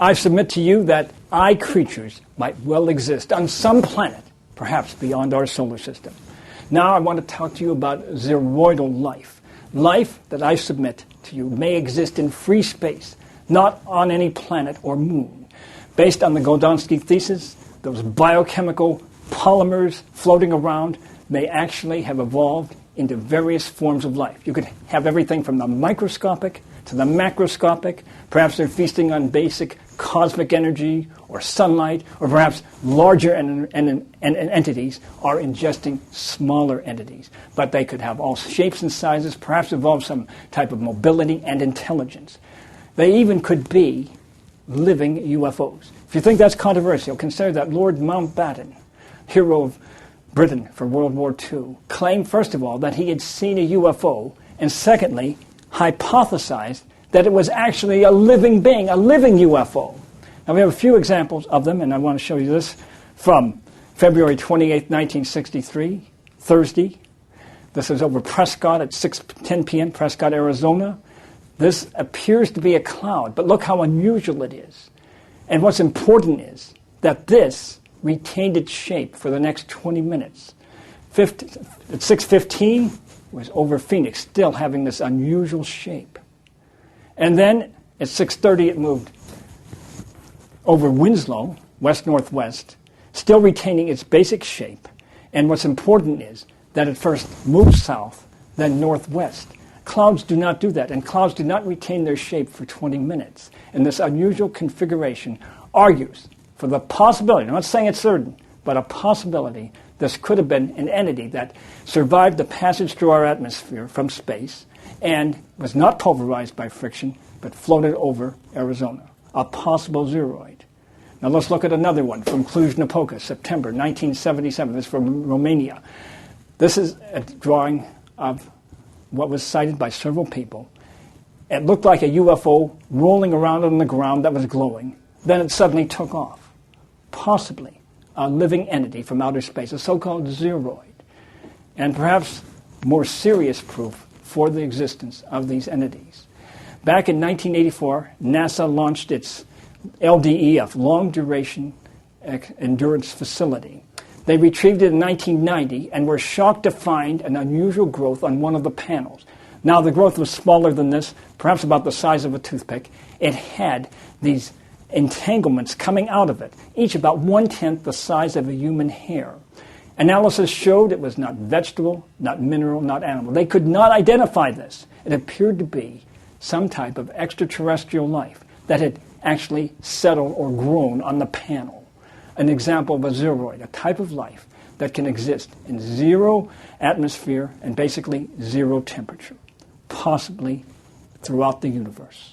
I submit to you that creatures might well exist on some planet, perhaps beyond our solar system. Now I want to talk to you about zeroidal life. Life that I submit to you may exist in free space, not on any planet or moon. Based on the Gol'Danskii thesis, those biochemical polymers floating around may actually have evolved into various forms of life. You could have everything from the microscopic to the macroscopic. Perhaps they're feasting on basic cosmic energy or sunlight, or perhaps larger entities are ingesting smaller entities. But they could have all shapes and sizes, perhaps evolve some type of mobility and intelligence. They even could be living UFOs. If you think that's controversial, consider that Lord Mountbatten, hero of Britain for World War II, claimed, first of all, that he had seen a UFO, and secondly, hypothesized that it was actually a living being, a living UFO. Now, we have a few examples of them, and I want to show you this from February 28, 1963, Thursday. This is over Prescott at 6:10 p.m., Prescott, Arizona. This appears to be a cloud, but look how unusual it is. And what's important is that this retained its shape for the next 20 minutes. At 6:15, it was over Phoenix, still having this unusual shape. And then at 6:30, it moved over Winslow, west-northwest, still retaining its basic shape. And what's important is that it first moved south, then northwest. Clouds do not do that, and clouds do not retain their shape for 20 minutes. And this unusual configuration argues for the possibility, I'm not saying it's certain, but a possibility this could have been an entity that survived the passage through our atmosphere from space and was not pulverized by friction, but floated over Arizona, a possible zeroid. Now let's look at another one from Cluj-Napoca, September 1977. This is from Romania. This is a drawing of what was cited by several people. It looked like a UFO rolling around on the ground that was glowing. Then it suddenly took off. Possibly a living entity from outer space, a so-called zeroid. And perhaps more serious proof for the existence of these entities. Back in 1984, NASA launched its LDEF, Long Duration Endurance Facility. They retrieved it in 1990 and were shocked to find an unusual growth on one of the panels. Now, the growth was smaller than this, perhaps about the size of a toothpick. It had these entanglements coming out of it, each about 1/10 the size of a human hair. Analysis showed it was not vegetable, not mineral, not animal. They could not identify this. It appeared to be some type of extraterrestrial life that had actually settled or grown on the panel. An example of a zeroid, a type of life that can exist in zero atmosphere and basically zero temperature, possibly throughout the universe.